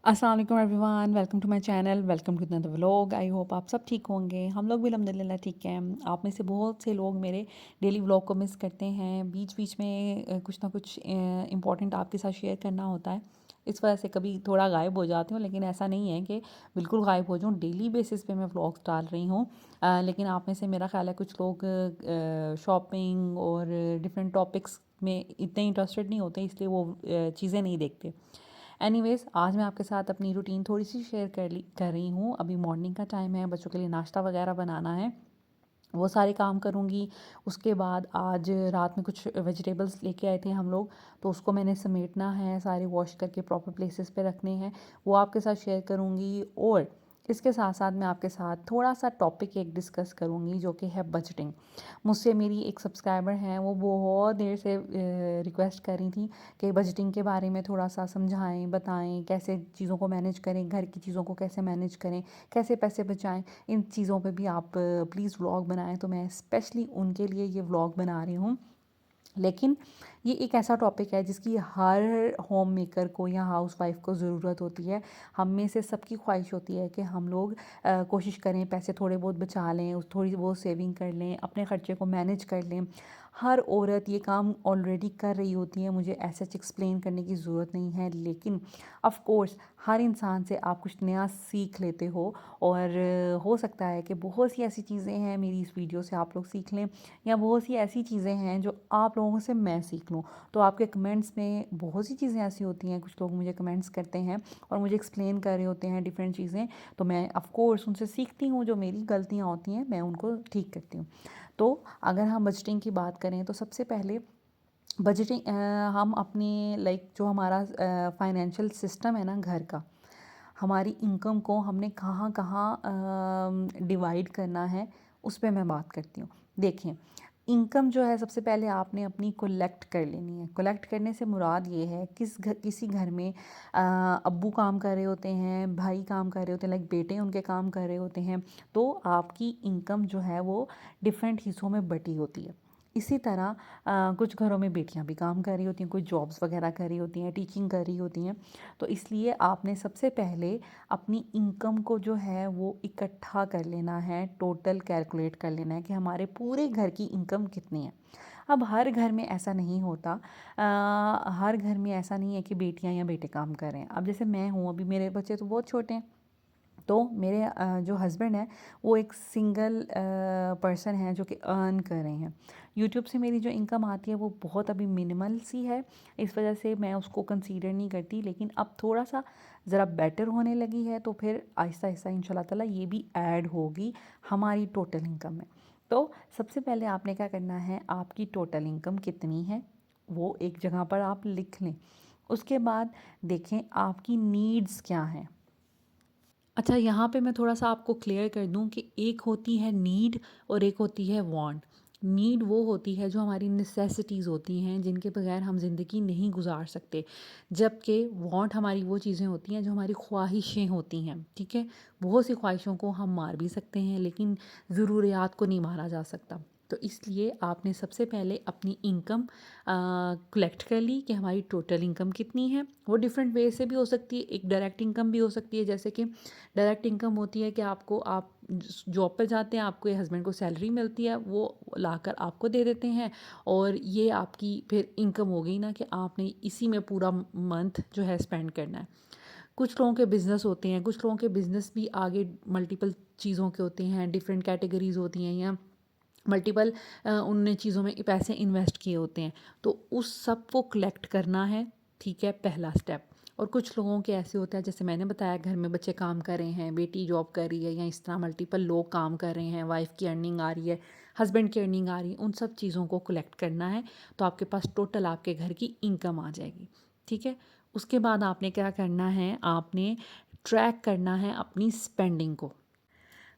अस्सलाम वालेकुम everyone, welcome to my channel, welcome to another vlog. I hope आप सब ठीक होंगे। हम लोग भी अल्हम्दुलिल्लाह ठीक हैं। आप में से बहुत से लोग मेरे डेली व्लॉग को मिस करते हैं। बीच बीच में कुछ ना कुछ इम्पॉर्टेंट आपके साथ शेयर करना होता है, इस वजह से कभी थोड़ा गायब हो जाती हूँ। लेकिन ऐसा नहीं है कि बिल्कुल गायब हो जाऊँ। डेली बेसिस पे मैं व्लॉग्स डाल रही हूँ। लेकिन आप में से मेरा ख्याल है कुछ लोग शॉपिंग और डिफरेंट टॉपिक्स में इतने इंटरेस्टेड नहीं होते, इसलिए वो चीज़ें नहीं देखते। एनीवेज़, आज मैं आपके साथ अपनी रूटीन थोड़ी सी शेयर कर रही हूँ। अभी मॉर्निंग का टाइम है, बच्चों के लिए नाश्ता वगैरह बनाना है, वो सारे काम करूँगी। उसके बाद आज रात में कुछ वेजिटेबल्स लेके आए थे हम लोग, तो उसको मैंने समेटना है, सारे वॉश करके प्रॉपर प्लेसेस पे रखने हैं, वो आपके साथ शेयर करूँगी। और इसके साथ साथ मैं आपके साथ थोड़ा सा टॉपिक एक डिस्कस करूँगी जो कि है बजटिंग। मुझसे मेरी एक सब्सक्राइबर हैं, वो बहुत देर से रिक्वेस्ट कर रही थी कि बजटिंग के बारे में थोड़ा सा समझाएं, बताएं कैसे चीज़ों को मैनेज करें, घर की चीज़ों को कैसे मैनेज करें, कैसे पैसे बचाएं। इन चीज़ों पे भी आप प्लीज़ व्लॉग बनाएं, तो मैं स्पेशली उनके लिए ये व्लॉग बना रही हूँ। लेकिन ये एक ऐसा टॉपिक है जिसकी हर होम मेकर को या हाउस वाइफ को ज़रूरत होती है। हम में से सबकी ख्वाहिश होती है कि हम लोग कोशिश करें, पैसे थोड़े बहुत बचा लें, उस थोड़ी बहुत सेविंग कर लें, अपने ख़र्चे को मैनेज कर लें। हर औरत ये काम ऑलरेडी कर रही होती है, मुझे ऐसा एक्सप्लेन करने की ज़रूरत नहीं है। लेकिन ऑफ़ कोर्स हर इंसान से आप कुछ नया सीख लेते हो, और हो सकता है कि बहुत सी ऐसी चीज़ें हैं मेरी इस वीडियो से आप लोग सीख लें, या बहुत सी ऐसी चीज़ें हैं जो आप लोगों से मैं सीख लूँ। तो आपके कमेंट्स में बहुत सी चीज़ें ऐसी होती हैं, कुछ लोग मुझे कमेंट्स करते हैं और मुझे एक्सप्लेन कर रहे होते हैं डिफरेंट चीज़ें, तो मैं ऑफ़ कोर्स उनसे सीखती हूँ। जो मेरी गलतियाँ होती हैं मैं उनको ठीक करती हूँ। तो अगर हम बजटिंग की बात करें तो सबसे पहले बजटिंग हम अपने जो हमारा फाइनेंशियल सिस्टम है ना घर का, हमारी इनकम को हमने कहाँ कहाँ डिवाइड करना है, उस पे मैं बात करती हूँ। देखें, इनकम जो है सबसे पहले आपने अपनी कलेक्ट कर लेनी है। कलेक्ट करने से मुराद ये है किसी घर में अब्बू काम कर रहे होते हैं, भाई काम कर रहे होते हैं, बेटे उनके काम कर रहे होते हैं, तो आपकी इनकम जो है वो डिफरेंट हिस्सों में बटी होती है। इसी तरह कुछ घरों में बेटियां भी काम कर रही होती हैं, कोई जॉब्स वगैरह कर रही होती हैं, टीचिंग कर रही होती हैं। तो इसलिए आपने सबसे पहले अपनी इनकम को जो है वो इकट्ठा कर लेना है, टोटल कैलकुलेट कर लेना है कि हमारे पूरे घर की इनकम कितनी है। अब हर घर में ऐसा नहीं होता, हर घर में ऐसा नहीं है कि बेटियां या बेटे काम कर रहे हैं। अब जैसे मैं हूँ, अभी मेरे बच्चे तो बहुत छोटे हैं, तो मेरे जो हस्बैंड है वो एक सिंगल पर्सन है जो कि अर्न कर रहे हैं। यूट्यूब से मेरी जो इनकम आती है वो बहुत अभी मिनिमल सी है, इस वजह से मैं उसको कंसीडर नहीं करती। लेकिन अब थोड़ा सा ज़रा बेटर होने लगी है, तो फिर आहिस्ता आहिस्ता इंशाल्लाह ताला ये भी ऐड होगी हमारी टोटल इनकम में। तो सबसे पहले आपने क्या करना है, आपकी टोटल इनकम कितनी है वो एक जगह पर आप लिख लें। उसके बाद देखें आपकी नीड्स क्या हैं। अच्छा, यहाँ पे मैं थोड़ा सा आपको क्लियर कर दूँ कि एक होती है नीड और एक होती है वांट। नीड वो होती है जो हमारी नेसेसिटीज़ होती हैं, जिनके बगैर हम ज़िंदगी नहीं गुजार सकते। जबकि वांट हमारी वो चीज़ें होती हैं जो हमारी ख्वाहिशें होती हैं, ठीक है। बहुत सी ख्वाहिशों को हम मार भी सकते हैं, लेकिन ज़रूरियात को नहीं मारा जा सकता। तो इसलिए आपने सबसे पहले अपनी इनकम कलेक्ट कर ली कि हमारी टोटल इनकम कितनी है। वो डिफरेंट वे से भी हो सकती है, एक डायरेक्ट इनकम भी हो सकती है। जैसे कि डायरेक्ट इनकम होती है कि आप जॉब पर जाते हैं, आपके हस्बैंड को सैलरी मिलती है, वो लाकर आपको दे देते हैं, और ये आपकी फिर इनकम हो गई ना, कि आपने इसी में पूरा मंथ जो है स्पेंड करना है। कुछ लोगों के बिज़नेस होते हैं, कुछ लोगों के बिज़नेस भी आगे मल्टीपल चीज़ों के होते हैं, डिफरेंट कैटेगरीज होती हैं, या मल्टीपल उनने चीज़ों में पैसे इन्वेस्ट किए होते हैं। तो उस सब को कलेक्ट करना है, ठीक है, पहला स्टेप। और कुछ लोगों के ऐसे होता है, जैसे मैंने बताया, घर में बच्चे काम कर रहे हैं, बेटी जॉब कर रही है, या इस तरह मल्टीपल लोग काम कर रहे हैं, वाइफ की अर्निंग आ रही है, हस्बैंड की अर्निंग आ रही है, उन सब चीज़ों को कलेक्ट करना है। तो आपके पास टोटल आपके घर की इनकम आ जाएगी, ठीक है। उसके बाद आपने क्या करना है, आपने ट्रैक करना है अपनी स्पेंडिंग को।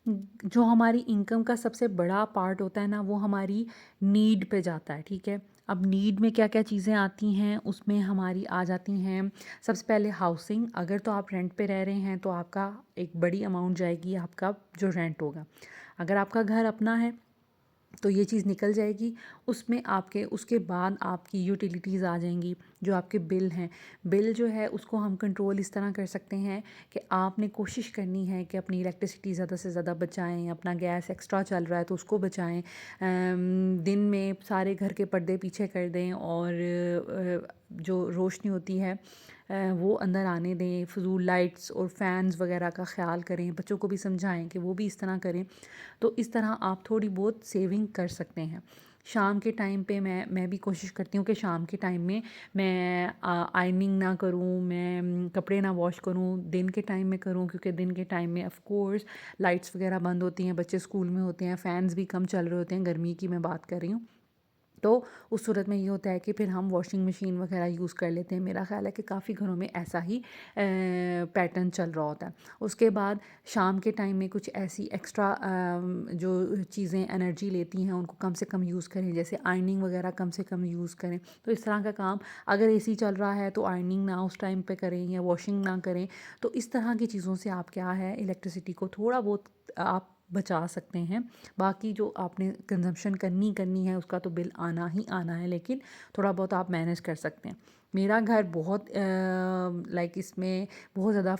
जो हमारी इनकम का सबसे बड़ा पार्ट होता है ना, वो हमारी नीड पे जाता है, ठीक है। अब नीड में क्या क्या चीज़ें आती हैं, उसमें हमारी आ जाती हैं सबसे पहले हाउसिंग। अगर तो आप रेंट पे रह रहे हैं तो आपका एक बड़ी अमाउंट जाएगी आपका जो रेंट होगा। अगर आपका घर अपना है तो ये चीज़ निकल जाएगी, उसमें आपके उसके बाद आपकी यूटिलिटीज़ आ जाएंगी। जो आपके बिल हैं, बिल जो है उसको हम कंट्रोल इस तरह कर सकते हैं कि आपने कोशिश करनी है कि अपनी इलेक्ट्रिसिटी ज़्यादा से ज़्यादा बचाएँ, अपना गैस एक्स्ट्रा चल रहा है तो उसको बचाएँ। दिन में सारे घर के पर्दे पीछे कर दें और जो रोशनी होती है वो अंदर आने दें। फ़िज़ूल लाइट्स और फ़ैन्स वगैरह का ख़्याल करें, बच्चों को भी समझाएं कि वो भी इस तरह करें। तो इस तरह आप थोड़ी बहुत सेविंग कर सकते हैं। शाम के टाइम पे मैं भी कोशिश करती हूँ कि शाम के टाइम में मैं आयरनिंग ना करूँ, मैं कपड़े ना वॉश करूँ, दिन के टाइम में करूँ, क्योंकि दिन के टाइम में ऑफ़ कोर्स लाइट्स वगैरह बंद होती हैं, बच्चे स्कूल में होते हैं, फ़ैन्स भी कम चल रहे होते हैं, गर्मी की मैं बात कर रही हूँ। तो उस सूरत में ये होता है कि फिर हम वॉशिंग मशीन वगैरह यूज़ कर लेते हैं। मेरा ख़्याल है कि काफ़ी घरों में ऐसा ही पैटर्न चल रहा होता है। उसके बाद शाम के टाइम में कुछ ऐसी एक्स्ट्रा जो चीज़ें एनर्जी लेती हैं उनको कम से कम यूज़ करें, जैसे आयरनिंग वगैरह कम से कम यूज़ करें। तो इस तरह का काम, अगर एसी चल रहा है तो आयरनिंग ना उस टाइम पे करें या वॉशिंग ना करें। तो इस तरह की चीज़ों से आप क्या है, इलेक्ट्रिसिटी को थोड़ा बहुत आप बचा सकते हैं। बाकी जो आपने कंज़म्पशन करनी है उसका तो बिल आना ही आना है, लेकिन थोड़ा बहुत आप मैनेज कर सकते हैं। मेरा घर बहुत लाइक इसमें बहुत ज़्यादा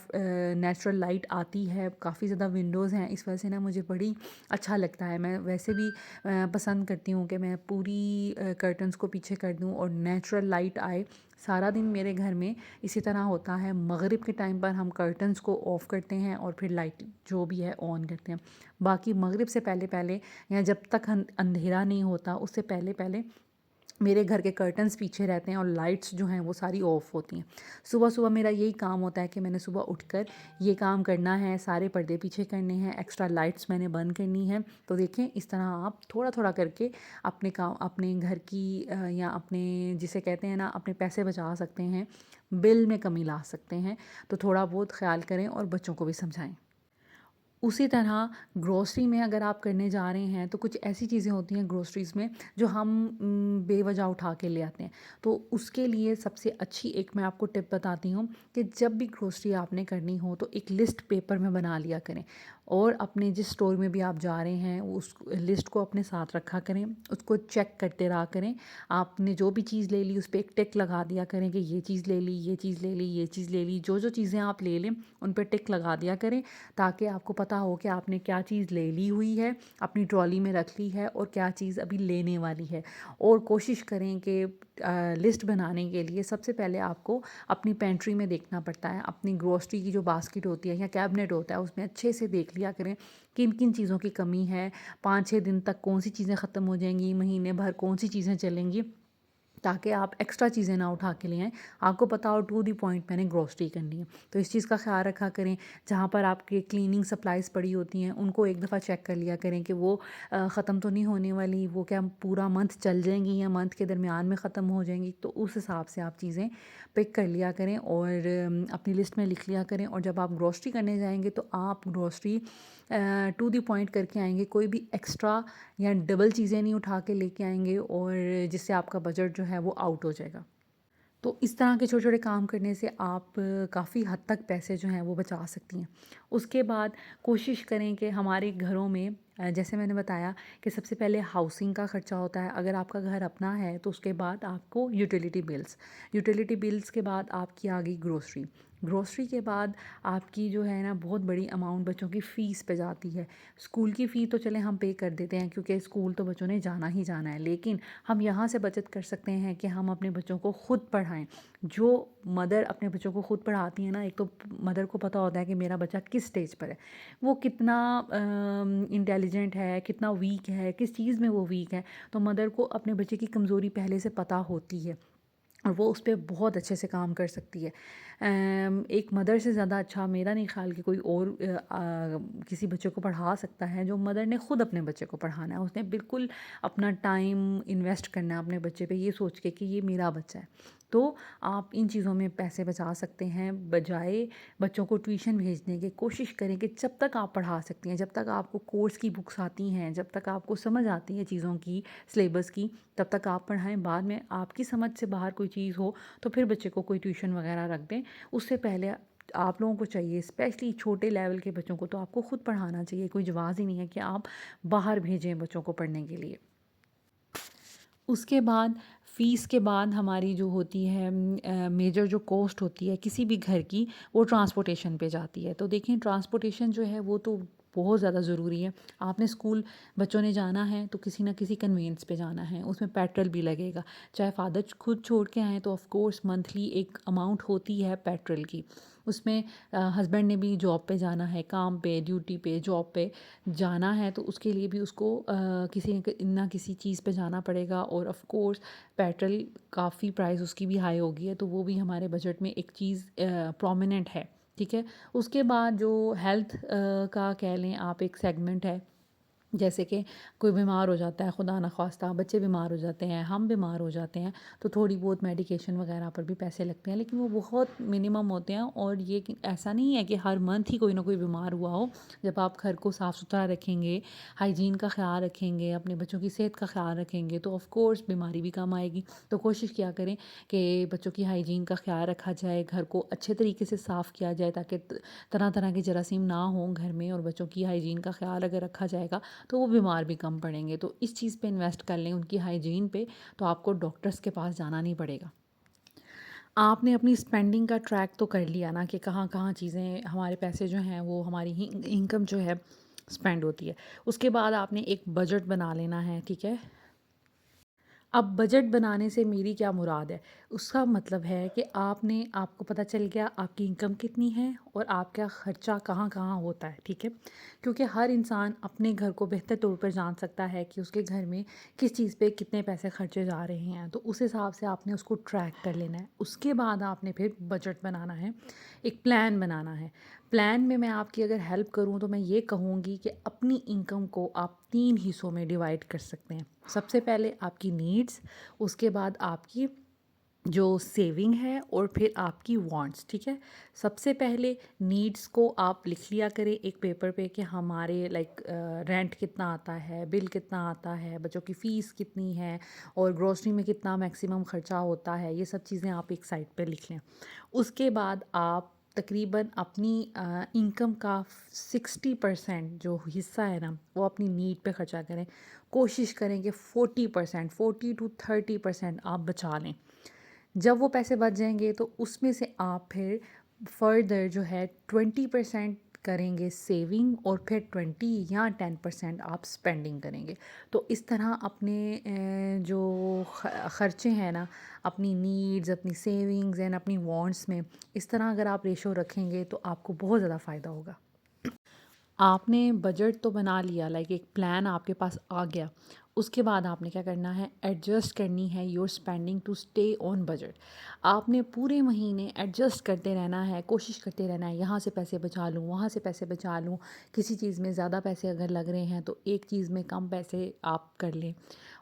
नेचुरल लाइट आती है, काफ़ी ज़्यादा विंडोज़ हैं, इस वजह से ना मुझे बड़ी अच्छा लगता है। मैं वैसे भी पसंद करती हूँ कि मैं पूरी कर्टन्स को पीछे कर दूँ और नेचुरल लाइट आए। सारा दिन मेरे घर में इसी तरह होता है। मगरिब के टाइम पर हम कर्टन्स को ऑफ़ करते हैं और फिर लाइट जो भी है ऑन करते हैं। बाकी मगरिब से पहले या जब तक अंधेरा नहीं होता उससे पहले मेरे घर के कर्टन्स पीछे रहते हैं और लाइट्स जो हैं वो सारी ऑफ़ होती हैं। सुबह मेरा यही काम होता है कि मैंने सुबह उठकर ये काम करना है, सारे पर्दे पीछे करने हैं, एक्स्ट्रा लाइट्स मैंने बंद करनी है। तो देखें, इस तरह आप थोड़ा करके अपने काम, अपने घर की या अपने जिसे कहते हैं ना, अपने पैसे बचा सकते हैं, बिल में कमी ला सकते हैं। तो थोड़ा बहुत ख़्याल करें और बच्चों को भी समझाएँ। उसी तरह ग्रोसरी में अगर आप करने जा रहे हैं तो कुछ ऐसी चीज़ें होती हैं ग्रोसरीज़ में जो हम बेवजह उठा के ले आते हैं। तो उसके लिए सबसे अच्छी एक मैं आपको टिप बताती हूँ कि जब भी ग्रोसरी आपने करनी हो तो एक लिस्ट पेपर में बना लिया करें और अपने जिस स्टोर में भी आप जा रहे हैं उस लिस्ट को अपने साथ रखा करें, उसको चेक करते रहा करें। आपने जो भी चीज़ ले ली उस पे एक टिक लगा दिया करें कि ये चीज़ ले ली, ये चीज़ ले ली, ये चीज़ ले ली। जो चीज़ें आप ले लें उन पे टिक लगा दिया करें, ताकि आपको पता हो कि आपने क्या चीज़ ले ली हुई है, अपनी ट्रॉली में रख ली है और क्या चीज़ अभी लेने वाली है। और कोशिश करें कि लिस्ट बनाने के लिए सबसे पहले आपको अपनी पेंट्री में देखना पड़ता है। अपनी ग्रोसरी की जो बास्केट होती है या कैबिनेट होता है उसमें अच्छे से देख लिया करें किन किन चीज़ों की कमी है, 5-6 दिन तक कौन सी चीज़ें ख़त्म हो जाएंगी, महीने भर कौन सी चीज़ें चलेंगी, ताकि आप एक्स्ट्रा चीज़ें ना उठा के ले आएँ। आपको पता हो टू द पॉइंट मैंने ग्रोसरी करनी है। तो इस चीज़ का ख़्याल रखा करें। जहाँ पर आपके क्लीनिंग सप्लाइज़ पड़ी होती हैं उनको एक दफ़ा चेक कर लिया करें कि वो ख़त्म तो नहीं होने वाली, वो क्या पूरा मंथ चल जाएँगी या मंथ के दरमियान में ख़त्म हो जाएँगी। तो उस हिसाब से आप चीज़ें पिक कर लिया करें और अपनी लिस्ट में लिख लिया करें। और जब आप ग्रोसरी करने जाएँगे तो आप ग्रोसरी टू द पॉइंट करके आएँगे, कोई भी एक्स्ट्रा या डबल चीज़ें नहीं उठा के लेके आएँगे और जिससे आपका बजट जो है वो आउट हो जाएगा। तो इस तरह के छोटे-छोटे काम करने से आप काफ़ी हद तक पैसे जो हैं वो बचा सकती हैं। उसके बाद कोशिश करें कि हमारे घरों में जैसे मैंने बताया कि सबसे पहले हाउसिंग का ख़र्चा होता है। अगर आपका घर अपना है तो उसके बाद आपको यूटिलिटी बिल्स के बाद आपकी आ गई ग्रोसरी। ग्रोसरी के बाद आपकी जो है ना बहुत बड़ी अमाउंट बच्चों की फ़ीस पे जाती है। स्कूल की फ़ी तो चलें हम पे कर देते हैं क्योंकि स्कूल तो बच्चों ने जाना ही जाना है, लेकिन हम यहाँ से बचत कर सकते हैं कि हम अपने बच्चों को खुद पढ़ाएं। जो मदर अपने बच्चों को खुद पढ़ाती है ना, एक तो मदर को पता होता है कि मेरा बच्चा किस स्टेज पर है, वो कितना इंटेलिजेंट है, कितना वीक है, किस चीज़ में वो वीक है। तो मदर को अपने बच्चे की कमज़ोरी पहले से पता होती है और वो उस पे बहुत अच्छे से काम कर सकती है। एक मदर से ज़्यादा अच्छा मेरा नहीं ख़्याल कि कोई और किसी बच्चे को पढ़ा सकता है जो मदर ने ख़ुद अपने बच्चे को पढ़ाना है। उसने बिल्कुल अपना टाइम इन्वेस्ट करना है अपने बच्चे पे, ये सोच के कि ये मेरा बच्चा है। तो आप इन चीज़ों में पैसे बचा सकते हैं। बजाय बच्चों को ट्यूशन भेजने के, कोशिश करें कि जब तक आप पढ़ा सकती हैं, जब तक आपको कोर्स की बुक्स आती हैं, जब तक आपको समझ आती है चीज़ों की, सिलेबस की, तब तक आप पढ़ाएं। बाद में आपकी समझ से बाहर कोई चीज़ हो तो फिर बच्चे को कोई ट्यूशन वगैरह रख दें। उससे पहले आप लोगों को चाहिए, स्पेशली छोटे लेवल के बच्चों को तो आपको खुद पढ़ाना चाहिए। कोई जवाज़ ही नहीं है कि आप बाहर भेजें बच्चों को पढ़ने के लिए। उसके बाद फ़ीस के बाद हमारी जो होती है मेजर जो कॉस्ट होती है किसी भी घर की, वो ट्रांसपोर्टेशन पे जाती है। तो देखिए ट्रांसपोर्टेशन जो है वो तो बहुत ज़्यादा ज़रूरी है। आपने स्कूल बच्चों ने जाना है तो किसी ना किसी कन्वेंस पे जाना है, उसमें पेट्रोल भी लगेगा। चाहे फादर खुद छोड़ के आएँ तो ऑफ़ कोर्स मंथली एक अमाउंट होती है पेट्रोल की। उसमें हस्बैंड ने भी जॉब पे जाना है, काम पे, ड्यूटी पे, जॉब पे जाना है, तो उसके लिए भी उसको किसी ना किसी चीज़ पे जाना पड़ेगा। और ऑफ़ कोर्स पेट्रोल काफ़ी प्राइस उसकी भी हाई हो गई है, तो वो भी हमारे बजट में एक चीज़ प्रोमिनेंट है, ठीक है। उसके बाद जो हेल्थ का कह लें आप एक सेगमेंट है, जैसे कि कोई बीमार हो जाता है, खुदा न ख़वास्ता बच्चे बीमार हो जाते हैं, हम बीमार हो जाते हैं, तो थोड़ी बहुत मेडिकेशन वगैरह पर भी पैसे लगते हैं, लेकिन वो बहुत मिनिमम होते हैं। और ये कि ऐसा नहीं है कि हर मंथ ही कोई ना कोई बीमार हुआ हो। जब आप घर को साफ़ सुथरा रखेंगे, हाइजीन का ख़्याल रखेंगे, अपने बच्चों की सेहत का ख़्याल रखेंगे, तो ऑफ़ कोर्स बीमारी भी कम आएगी। तो कोशिश किया करें कि बच्चों की हाइजीन का ख़्याल रखा जाए, घर को अच्छे तरीके से साफ़ किया जाए, ताकि तरह तरह के जरासीम ना हों घर में। और बच्चों की हाइजीन का ख़्याल अगर रखा जाएगा तो वो बीमार भी कम पड़ेंगे। तो इस चीज़ पे इन्वेस्ट कर लें, उनकी हाइजीन पे, तो आपको डॉक्टर्स के पास जाना नहीं पड़ेगा। आपने अपनी स्पेंडिंग का ट्रैक तो कर लिया ना कि कहाँ-कहाँ चीज़ें हमारे पैसे जो हैं वो हमारी ही इनकम जो है स्पेंड होती है। उसके बाद आपने एक बजट बना लेना है, ठीक है? अब बजट बनाने से मेरी क्या मुराद है? उसका मतलब है कि आपको पता चल गया आपकी इनकम कितनी है और आपका ख़र्चा कहाँ-कहाँ होता है, ठीक है? क्योंकि हर इंसान अपने घर को बेहतर तौर पर जान सकता है कि उसके घर में किस चीज़ पे कितने पैसे खर्चे जा रहे हैं, तो उस हिसाब से आपने उसको ट्रैक कर लेना है। उसके बाद आपने फिर बजट बनाना है, एक प्लान बनाना है। प्लान में मैं आपकी अगर हेल्प करूँ तो मैं ये कहूँगी कि अपनी इनकम को आप 3 हिस्सों में डिवाइड कर सकते हैं। सबसे पहले आपकी नीड्स, उसके बाद आपकी जो सेविंग है और फिर आपकी वांट्स, ठीक है। सबसे पहले नीड्स को आप लिख लिया करें एक पेपर पे कि हमारे लाइक रेंट कितना आता है, बिल कितना आता है, बच्चों की फ़ीस कितनी है और ग्रोसरी में कितना मैक्सिमम ख़र्चा होता है, ये सब चीज़ें आप एक साइड पे लिख लें। उसके बाद आप तकरीबन अपनी इनकम का 60% जो हिस्सा है ना वो अपनी नीड पे खर्चा करें। कोशिश करें कि 40%, 40 to 30% आप बचा लें। जब वो पैसे बच जाएँगे तो उसमें से आप फिर फर्दर जो है 20% करेंगे सेविंग और फिर 20 या 10% आप स्पेंडिंग करेंगे। तो इस तरह अपने जो खर्चे हैं ना, अपनी नीड्स, अपनी सेविंग्स एंड अपनी वांट्स में इस तरह अगर आप रेशो रखेंगे तो आपको बहुत ज़्यादा फ़ायदा होगा। आपने बजट तो बना लिया, लाइक एक प्लान आपके पास आ गया। उसके बाद आपने क्या करना है, एडजस्ट करनी है your spending to stay on budget. आपने पूरे महीने एडजस्ट करते रहना है, कोशिश करते रहना है, यहाँ से पैसे बचा लूँ, वहाँ से पैसे बचा लूँ। किसी चीज़ में ज़्यादा पैसे अगर लग रहे हैं तो एक चीज़ में कम पैसे आप कर लें।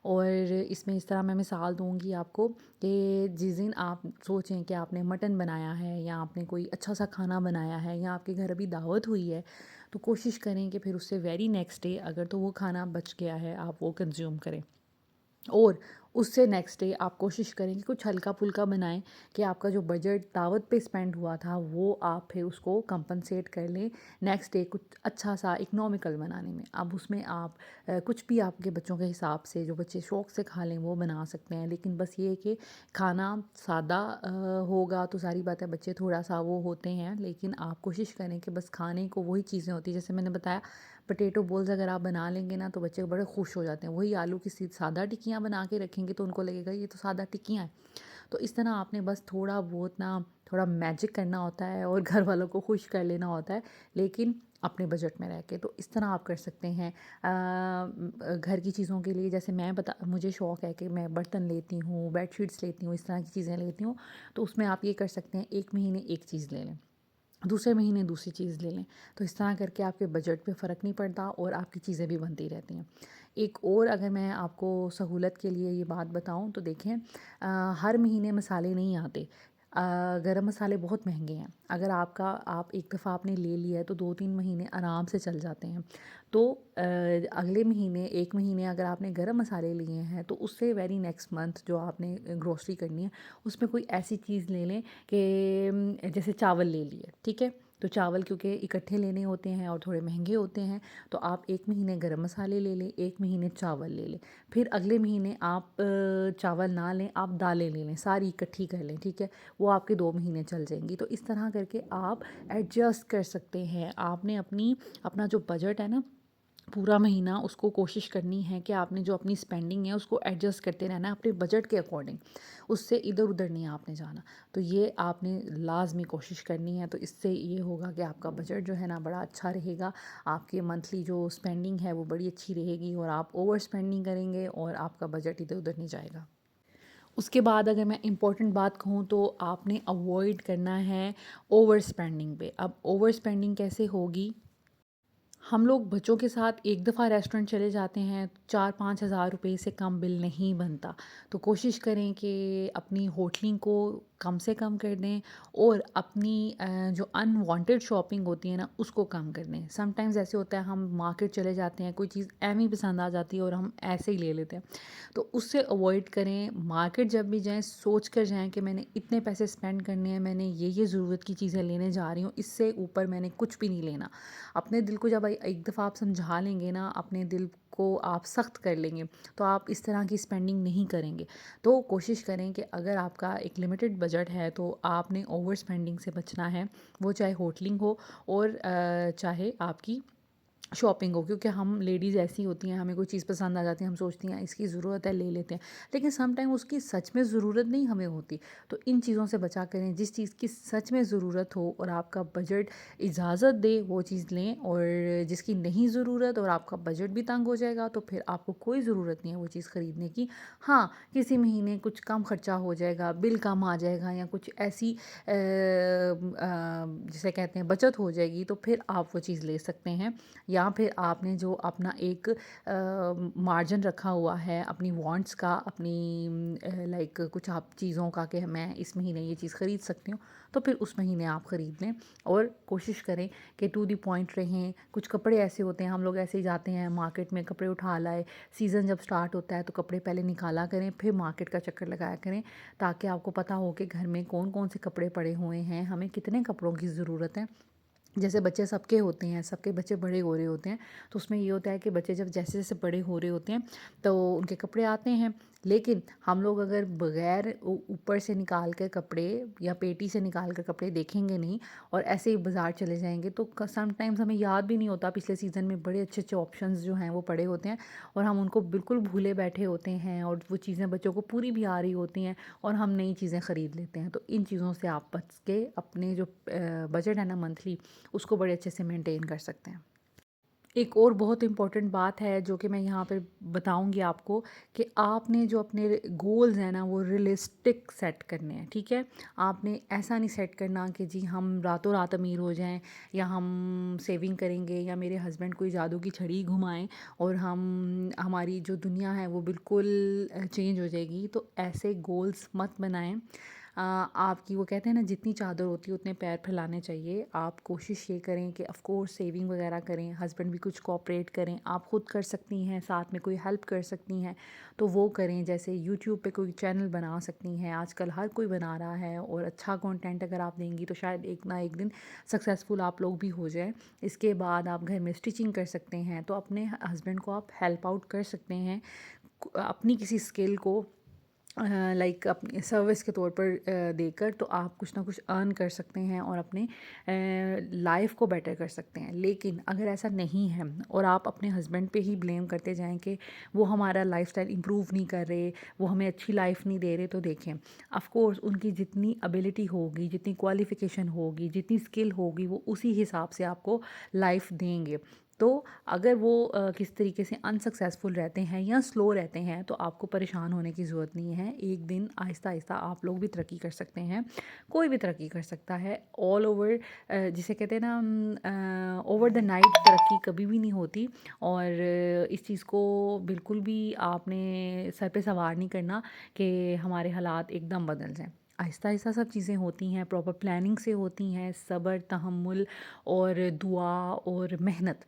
और इसमें इस तरह मैं मिसाल दूँगी आपको कि जिस दिन आप सोचें कि आपने मटन बनाया है या आपने कोई अच्छा सा खाना बनाया है या आपके घर अभी दावत हुई है, तो कोशिश करें कि फिर उससे वेरी नेक्स्ट डे अगर तो वो खाना बच गया है आप वो कंज्यूम करें। और उससे नेक्स्ट डे आप कोशिश करें कि कुछ हल्का-फुल्का बनाएँ कि आपका जो बजट दावत पे स्पेंड हुआ था वो आप फिर उसको कंपनसेट कर लें नेक्स्ट डे कुछ अच्छा-सा इकोनॉमिकल बनाने में। अब उसमें आप कुछ भी आपके बच्चों के हिसाब से जो बच्चे शौक़ से खा लें वो बना सकते हैं। लेकिन बस ये है कि खाना सादा होगा तो सारी बात है, बच्चे थोड़ा-सा वो होते हैं, लेकिन आप कोशिश करें कि बस खाने को वही चीज़ें होती हैं जैसे मैंने बताया। पोटैटो बॉल्स अगर आप बना लेंगे ना तो बच्चे बड़े खुश हो जाते हैं। वही आलू की सादा टिक्कियाँ बना के रखेंगे तो उनको लगेगा ये तो सादा टिक्कियाँ हैं। तो इस तरह आपने बस थोड़ा बहुत ना थोड़ा मैजिक करना होता है और घर वालों को खुश कर लेना होता है, लेकिन अपने बजट में रह के। तो इस तरह आप कर सकते हैं। घर की चीज़ों के लिए जैसे मुझे शौक़ है कि मैं बर्तन लेती हूँ, बेडशीट्स लेती हूँ, इस तरह की चीज़ें लेती हूँ। तो उसमें आप ये कर सकते हैं, एक महीने एक चीज़ ले लें, दूसरे महीने दूसरी चीज़ ले लें। तो इस तरह करके आपके बजट पे फ़र्क नहीं पड़ता और आपकी चीज़ें भी बनती रहती हैं। एक और अगर मैं आपको सहूलत के लिए ये बात बताऊँ तो देखें, हर महीने मसाले नहीं आते। गरम मसाले बहुत महँगे हैं। अगर आप एक दफ़ा आपने ले लिया है तो 2-3 महीने आराम से चल जाते हैं। तो अगले महीने 1 महीने अगर आपने गरम मसाले लिए हैं तो उससे वेरी नेक्स्ट मंथ जो आपने ग्रोसरी करनी है उसमें कोई ऐसी चीज़ ले लें कि जैसे चावल ले लिए, ठीक है? तो चावल क्योंकि इकट्ठे लेने होते हैं और थोड़े महंगे होते हैं, तो आप 1 महीने गरम मसाले ले लें, 1 महीने चावल ले लें। फिर अगले महीने आप चावल ना लें, आप दालें ले लें, सारी इकट्ठी कर लें, ठीक है? वो आपके 2 महीने चल जाएँगी। तो इस तरह करके आप एडजस्ट कर सकते हैं। आपने अपना जो बजट है ना, पूरा महीना उसको कोशिश करनी है कि आपने जो अपनी स्पेंडिंग है उसको एडजस्ट करते रहना है अपने बजट के अकॉर्डिंग, उससे इधर उधर नहीं आपने जाना। तो ये आपने लाजमी कोशिश करनी है, तो इससे ये होगा कि आपका बजट जो है ना बड़ा अच्छा रहेगा, आपके मंथली जो स्पेंडिंग है वो बड़ी अच्छी रहेगी और आप ओवर स्पेंडिंग करेंगे और आपका बजट इधर उधर नहीं जाएगा। उसके बाद अगर मैं इम्पॉर्टेंट बात कहूँ तो आपने अवॉइड करना है ओवर स्पेंडिंग पे। अब ओवर स्पेंडिंग कैसे होगी? हम लोग बच्चों के साथ एक दफ़ा रेस्टोरेंट चले जाते हैं, 4-5 हज़ार रुपए से कम बिल नहीं बनता। तो कोशिश करें कि अपनी होटलिंग को कम से कम कर दें और अपनी जो अनवांटेड शॉपिंग होती है ना उसको कम कर दें। समटाइम्स ऐसे होता है हम मार्केट चले जाते हैं, कोई चीज़ एवें ही पसंद आ जाती है और हम ऐसे ही ले लेते हैं। तो उससे अवॉइड करें। मार्केट जब भी जाएँ सोच कर जाएँ कि मैंने इतने पैसे स्पेंड करने हैं, मैंने ये ज़रूरत की चीज़ें लेने जा रही हूँ, इससे ऊपर मैंने कुछ भी नहीं लेना। अपने दिल को जब एक दफ़ा आप समझा लेंगे ना, अपने दिल को आप सख्त कर लेंगे, तो आप इस तरह की स्पेंडिंग नहीं करेंगे। तो कोशिश करें कि अगर आपका एक लिमिटेड बजट है तो आपने ओवर स्पेंडिंग से बचना है, वो चाहे होटलिंग हो और चाहे आपकी शॉपिंग हो। क्योंकि हम लेडीज़ ऐसी होती हैं, हमें कोई चीज़ पसंद आ जाती है, हम सोचती हैं इसकी ज़रूरत है ले लेते हैं, लेकिन सम टाइम उसकी सच में ज़रूरत नहीं हमें होती। तो इन चीज़ों से बचा करें, जिस चीज़ की सच में ज़रूरत हो और आपका बजट इजाज़त दे वो चीज़ लें, और जिसकी नहीं ज़रूरत और आपका बजट भी तंग हो जाएगा तो फिर आपको कोई ज़रूरत नहीं है वो चीज़ ख़रीदने की। हाँ, किसी महीने कुछ कम खर्चा हो जाएगा, बिल कम आ जाएगा या कुछ ऐसी जिसे कहते हैं बचत हो जाएगी, तो फिर आप वो चीज़ ले सकते हैं। या फिर आपने जो अपना एक मार्जिन रखा हुआ है अपनी वांट्स का, अपनी लाइक कुछ आप चीज़ों का कि मैं इस महीने ये चीज़ ख़रीद सकती हूँ, तो फिर उस महीने आप ख़रीद लें। और कोशिश करें कि टू द पॉइंट रहें। कुछ कपड़े ऐसे होते हैं, हम लोग ऐसे ही जाते हैं मार्केट में, कपड़े उठा लाए, सीज़न जब स्टार्ट होता है तो कपड़े पहले निकाला करें, फिर मार्केट का चक्कर लगाया करें, ताकि आपको पता हो कि घर में कौन कौन से कपड़े पड़े हुए हैं, हमें कितने कपड़ों की ज़रूरत है। जैसे बच्चे सबके होते हैं, सबके बच्चे बड़े हो रहे होते हैं, तो उसमें ये होता है कि बच्चे जब जैसे-जैसे बड़े हो रहे होते हैं, तो उनके कपड़े आते हैं। लेकिन हम लोग अगर बगैर ऊपर से निकाल के कपड़े या पेटी से निकाल कर कपड़े देखेंगे नहीं और ऐसे ही बाज़ार चले जाएँगे, तो समटाइम्स हमें याद भी नहीं होता पिछले सीज़न में बड़े अच्छे-अच्छे ऑप्शंस जो हैं वो पड़े होते हैं और हम उनको बिल्कुल भूले बैठे होते हैं और वो चीज़ें बच्चों को पूरी भी आ रही होती हैं और हम नई चीज़ें ख़रीद लेते हैं। तो इन चीज़ों से आप बच के अपने जो बजट है ना मंथली, उसको बड़े अच्छे से मेंटेन कर सकते हैं। एक और बहुत इम्पॉर्टेंट बात है जो कि मैं यहाँ पे बताऊँगी आपको, कि आपने जो अपने गोल्स हैं ना वो रियलिस्टिक सेट करने हैं, ठीक है? आपने ऐसा नहीं सेट करना कि जी हम रातों रात अमीर हो जाएँ या हम सेविंग करेंगे या मेरे हस्बैंड कोई जादू की छड़ी घुमाएँ और हमारी जो दुनिया है वो बिल्कुल चेंज हो जाएगी। तो ऐसे गोल्स मत बनाएँ। आपकी वो कहते हैं ना जितनी चादर होती है उतने पैर फैलाने चाहिए। आप कोशिश ये करें कि ऑफ़ कोर्स सेविंग वगैरह करें, हस्बैंड भी कुछ कोऑपरेट करें, आप खुद कर सकती हैं, साथ में कोई हेल्प कर सकती हैं तो वो करें। जैसे यूट्यूब पे कोई चैनल बना सकती हैं, आजकल हर कोई बना रहा है और अच्छा कंटेंट अगर आप देंगी तो शायद एक ना एक दिन सक्सेसफुल आप लोग भी हो जाएँ। इसके बाद आप घर में स्टिचिंग कर सकते हैं, तो अपने हस्बैंड को आप हेल्प आउट कर सकते हैं। अपनी किसी स्किल को लाइक अपनी सर्विस के तौर पर देकर, तो आप कुछ ना कुछ अर्न कर सकते हैं और अपने लाइफ को बेटर कर सकते हैं। लेकिन अगर ऐसा नहीं है और आप अपने हस्बैंड पे ही ब्लेम करते जाएं कि वो हमारा लाइफस्टाइल इम्प्रूव नहीं कर रहे, वो हमें अच्छी लाइफ नहीं दे रहे, तो देखें ऑफ कोर्स उनकी जितनी एबिलिटी होगी, जितनी क्वालिफ़िकेशन होगी, जितनी स्किल होगी, वो उसी हिसाब से आपको लाइफ देंगे। तो अगर वो किस तरीके से अनसक्सेसफुल रहते हैं या स्लो रहते हैं, तो आपको परेशान होने की ज़रूरत नहीं है। एक दिन आहिस्ता-आहिस्ता आप लोग भी तरक्की कर सकते हैं। कोई भी तरक्की कर सकता है। ऑल ओवर जिसे कहते हैं ना ओवर द नाइट तरक्की कभी भी नहीं होती और इस चीज़ को बिल्कुल भी आपने सर पे सवार नहीं करना कि हमारे हालात एकदम बदल जाएँ। आहिस्ता-आहिस्ता सब चीज़ें होती हैं, प्रॉपर प्लानिंग से होती हैं, सब्र, तहम्मुल और दुआ और मेहनत,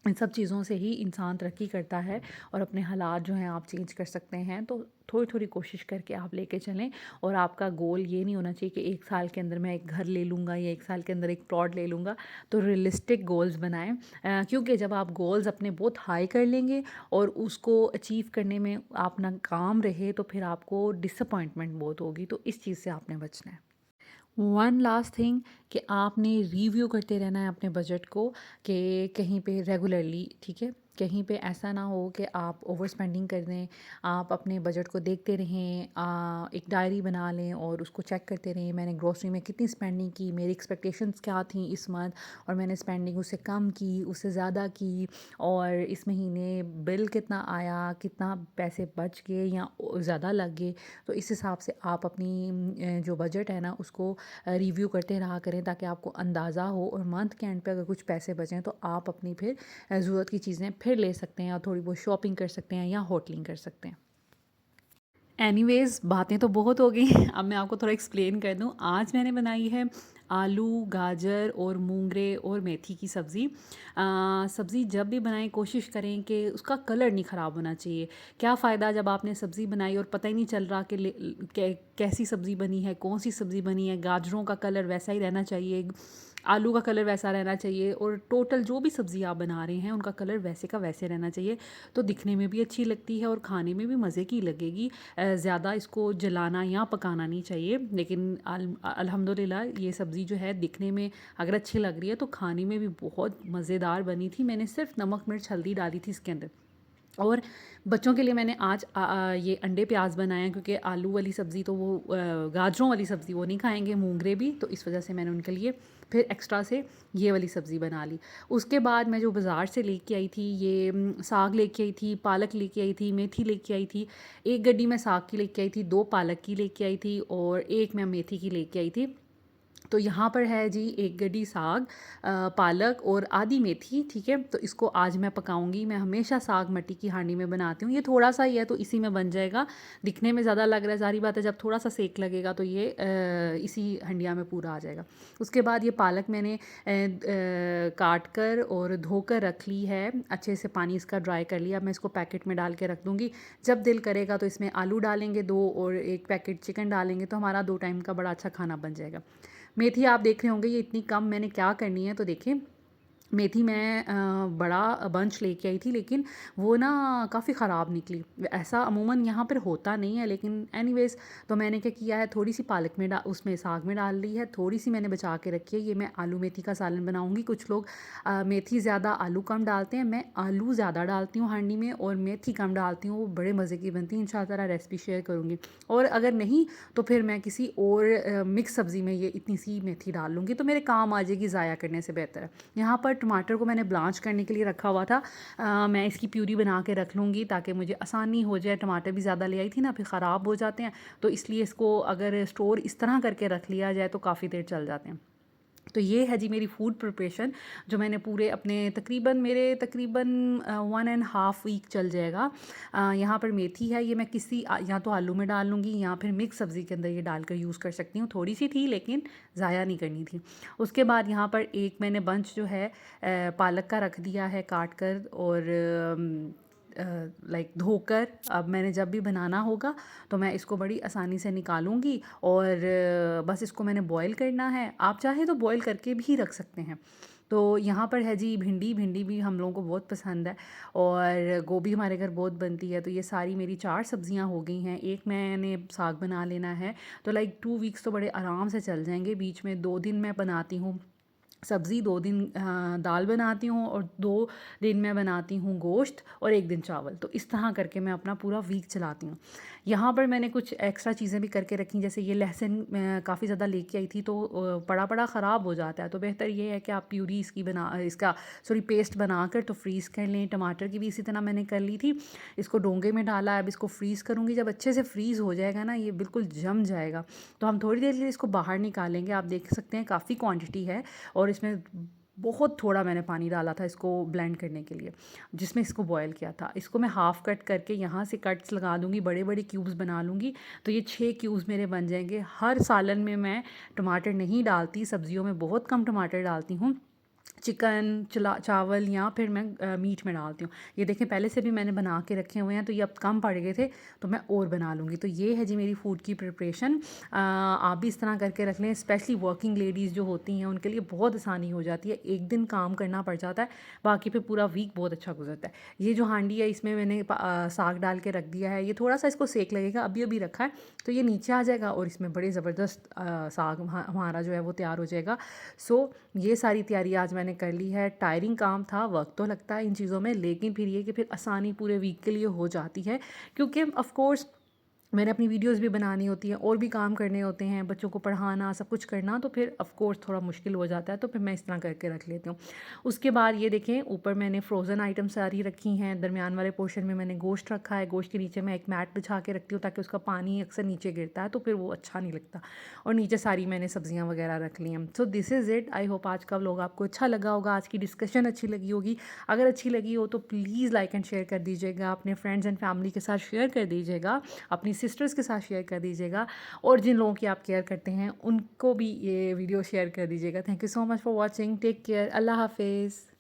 इन सब चीज़ों से ही इंसान तरक्की करता है और अपने हालात जो हैं आप चेंज कर सकते हैं। तो थोड़ी थोड़ी कोशिश करके आप लेके चलें और आपका गोल ये नहीं होना चाहिए कि 1 साल के अंदर मैं एक घर ले लूँगा या 1 साल के अंदर एक प्लॉट ले लूँगा। तो रियलिस्टिक गोल्स बनाएं, क्योंकि जब आप गोल्स अपने बहुत हाई कर लेंगे और उसको अचीव करने में आप नाकाम रहे तो फिर आपको डिसअपॉइंटमेंट बहुत होगी। तो इस चीज़ से आपने बचना है। वन लास्ट थिंग कि आपने रिव्यू करते रहना है अपने बजट को, कि कहीं पे रेगुलरली, ठीक है, कहीं पे ऐसा ना हो कि आप ओवर स्पेंडिंग कर दें। आप अपने बजट को देखते रहें, एक डायरी बना लें और उसको चेक करते रहें, मैंने ग्रोसरी में कितनी स्पेंडिंग की, मेरी एक्सपेक्टेशंस क्या थी इस मंथ और मैंने स्पेंडिंग उससे कम की, उससे ज़्यादा की, और इस महीने बिल कितना आया, कितना पैसे बच गए या ज़्यादा लग गए। तो इस हिसाब से आप अपनी जो बजट है ना उसको रिव्यू करते रहा करें, ताकि आपको अंदाज़ा हो और मंथ के एंड पे अगर कुछ पैसे बचें तो आप अपनी फिर ज़रूरत की चीज़ें फिर ले सकते हैं और थोड़ी बहुत शॉपिंग कर सकते हैं या होटलिंग कर सकते हैं। एनीवेज़, बातें तो बहुत हो गई। अब मैं आपको थोड़ा एक्सप्लेन कर दूँ। आज मैंने बनाई है आलू, गाजर और मूंगरे और मेथी की सब्ज़ी। सब्ज़ी जब भी बनाएं कोशिश करें कि उसका कलर नहीं ख़राब होना चाहिए। क्या फ़ायदा जब आपने सब्ज़ी बनाई और पता ही नहीं चल रहा कि कैसी सब्ज़ी बनी है, कौन सी सब्ज़ी बनी है। गाजरों का कलर वैसा ही रहना चाहिए, आलू का कलर वैसा रहना चाहिए और टोटल जो भी सब्ज़ी आप बना रहे हैं उनका कलर वैसे का वैसे रहना चाहिए। तो दिखने में भी अच्छी लगती है और खाने में भी मज़े की लगेगी। ज़्यादा इसको जलाना या पकाना नहीं चाहिए। लेकिन अल्हम्दुलिल्लाह ये सब्ज़ी जो है दिखने में अगर अच्छी लग रही है तो खाने में भी बहुत मज़ेदार बनी थी। मैंने सिर्फ नमक मिर्च हल्दी डाली थी इसके अंदर। और बच्चों के लिए मैंने आज ये अंडे प्याज बनाया, क्योंकि आलू वाली सब्ज़ी तो वो गाजरों वाली सब्ज़ी वो नहीं खाएंगे, मूंगरे भी, तो इस वजह से मैंने उनके लिए फिर एक्स्ट्रा से ये वाली सब्ज़ी बना ली। उसके बाद मैं जो बाज़ार से लेके आई थी, ये साग लेके आई थी, पालक लेके आई थी, मेथी लेके आई थी। एक गड्डी मैं साग की लेके आई थी, 2 पालक की लेके आई थी और एक मैं मेथी की लेके आई थी। तो यहाँ पर है जी एक गड्डी साग, पालक और आधी मेथी, ठीक है। तो इसको आज मैं पकाऊंगी। मैं हमेशा साग मट्टी की हांडी में बनाती हूँ। ये थोड़ा सा ही है तो इसी में बन जाएगा। दिखने में ज़्यादा लग रहा है, सारी बात है, जब थोड़ा सा सेक लगेगा तो ये इसी हंडिया में पूरा आ जाएगा। उसके बाद ये पालक मैंने काट कर और धोकर रख ली है, अच्छे से पानी इसका ड्राई कर लिया। मैं इसको पैकेट में डाल के रख दूँगी। जब दिल करेगा तो इसमें आलू डालेंगे 2 और 1 पैकेट चिकन डालेंगे, तो हमारा 2 टाइम का बड़ा अच्छा खाना बन जाएगा। मेथी आप देख रहे होंगे ये इतनी कम मैंने क्या करनी है, तो देखिए मेथी मैं बड़ा बंच लेके आई थी, लेकिन वो ना काफ़ी ख़राब निकली। ऐसा अमूमन यहाँ पर होता नहीं है, लेकिन एनीवेज़ तो मैंने क्या किया है, थोड़ी सी पालक में उसमें साग में डाल ली है, थोड़ी सी मैंने बचा के रखी है। ये मैं आलू मेथी का सालन बनाऊँगी। कुछ लोग मेथी ज़्यादा आलू कम डालते हैं, मैं आलू ज़्यादा डालती हूँ हांडी में और मेथी कम डालती हूँ। वो बड़े मज़े की बनती है। इंशाअल्लाह ताला रेसिपी शेयर करूँगी। और अगर नहीं तो फिर मैं किसी और मिक्स सब्ज़ी में ये इतनी सी मेथी डाल लूँगी, तो मेरे काम आ जाएगी, ज़ाया करने से बेहतर है। यहाँ पर टमाटर को मैंने ब्लांच करने के लिए रखा हुआ था। मैं इसकी प्यूरी बना के रख लूँगी ताकि मुझे आसानी हो जाए। टमाटर भी ज़्यादा ले आई थी ना, फिर ख़राब हो जाते हैं, तो इसलिए इसको अगर स्टोर इस तरह करके रख लिया जाए तो काफ़ी देर चल जाते हैं। तो ये है जी मेरी फ़ूड प्रिपरेशन, जो मैंने पूरे अपने तकरीबन 1.5 वीक चल जाएगा। यहाँ पर मेथी है, ये मैं किसी या तो आलू में डाल लूँगी या फिर मिक्स सब्ज़ी के अंदर ये डालकर यूज़ कर सकती हूँ। थोड़ी सी थी लेकिन ज़ाया नहीं करनी थी। उसके बाद यहाँ पर एक मैंने बंच जो है पालक का रख दिया है काट कर और लाइक धोकर। अब मैंने जब भी बनाना होगा तो मैं इसको बड़ी आसानी से निकालूंगी और बस इसको मैंने बॉईल करना है। आप चाहे तो बॉईल करके भी रख सकते हैं। तो यहाँ पर है जी भिंडी। भिंडी भी हम लोगों को बहुत पसंद है और गोभी हमारे घर बहुत बनती है। तो ये सारी मेरी 4 सब्जियाँ हो गई हैं। एक मैंने साग बना लेना है, तो लाइक 2 वीक्स तो बड़े आराम से चल जाएंगे। बीच में 2 दिन मैं बनाती हूँ सब्ज़ी, 2 दिन दाल बनाती हूँ और 2 दिन मैं बनाती हूँ गोश्त और 1 दिन चावल। तो इस तरह करके मैं अपना पूरा वीक चलाती हूँ। यहाँ पर मैंने कुछ एक्स्ट्रा चीज़ें भी करके रखी, जैसे ये लहसुन काफ़ी ज़्यादा लेके आई थी, तो पड़ा पड़ा ख़राब हो जाता है। तो बेहतर ये है कि आप प्यूरी इसका पेस्ट बना कर तो फ्रीज़ कर लें। टमाटर की भी इसी तरह मैंने कर ली थी। इसको डोंगे में डाला, अब इसको फ्रीज़ करूँगी। जब अच्छे से फ्रीज़ हो जाएगा ना, ये बिल्कुल जम जाएगा, तो हम थोड़ी देर के लिए इसको बाहर निकालेंगे। आप देख सकते हैं काफ़ी क्वांटिटी है और इसमें बहुत थोड़ा मैंने पानी डाला था इसको ब्लेंड करने के लिए, जिसमें इसको बॉयल किया था। इसको मैं हाफ़ कट करके यहाँ से कट्स लगा दूँगी, बड़े बड़े क्यूब्स बना लूँगी। तो ये 6 क्यूब्स मेरे बन जाएंगे। हर सालन में मैं टमाटर नहीं डालती, सब्जियों में बहुत कम टमाटर डालती हूँ। चिकन चावल या फिर मैं मीट में डालती हूँ। ये देखें पहले से भी मैंने बना के रखे हुए हैं, तो ये अब कम पड़ गए थे तो मैं और बना लूँगी। तो ये है जी मेरी फ़ूड की प्रिपरेशन। आप भी इस तरह करके रख लें, स्पेशली वर्किंग लेडीज़ जो होती हैं उनके लिए बहुत आसानी हो जाती है। एक दिन काम करना पड़ जाता है, बाकी पे पूरा वीक बहुत अच्छा गुजरता है। ये जो हांडी है इसमें मैंने साग डाल के रख दिया है। ये थोड़ा सा इसको सेक लगेगा, अभी अभी रखा है, तो ये नीचे आ जाएगा और इसमें बड़े ज़बरदस्त साग हमारा जो है वो तैयार हो जाएगा। सो ये सारी तैयारी आज मैंने कर ली है। टायरिंग काम था, वक्त तो लगता है इन चीज़ों में, लेकिन फिर ये कि फिर आसानी पूरे वीक के लिए हो जाती है, क्योंकि ऑफ़ कोर्स मैंने अपनी वीडियोस भी बनानी होती हैं और भी काम करने होते हैं, बच्चों को पढ़ाना सब कुछ करना, तो फिर ऑफ कोर्स थोड़ा मुश्किल हो जाता है। तो फिर मैं इस तरह करके रख लेती हूँ। उसके बाद ये देखें ऊपर मैंने फ्रोज़न आइटम सारी रखी हैं, दरमियान वाले पोर्शन में मैंने गोश्त रखा है। गोश्त के नीचे मैं एक मैट बिछा के रखती हूँ ताकि उसका पानी अक्सर नीचे गिरता है तो फिर वो अच्छा नहीं लगता। और नीचे सारी मैंने सब्जियाँ वगैरह रख ली हैं। So this is it. I hope आज का व्लॉग आपको अच्छा लगा होगा, आज की डिस्कशन अच्छी लगी होगी। अगर अच्छी लगी हो तो प्लीज़ लाइक एंड शेयर कर दीजिएगा, अपने फ्रेंड्स एंड फैमिली के साथ शेयर कर दीजिएगा, अपनी सिस्टर्स के साथ शेयर कर दीजिएगा, और जिन लोगों की आप केयर करते हैं उनको भी ये वीडियो शेयर कर दीजिएगा। Thank you so much for watching. Take care. अल्लाह हाफिज़।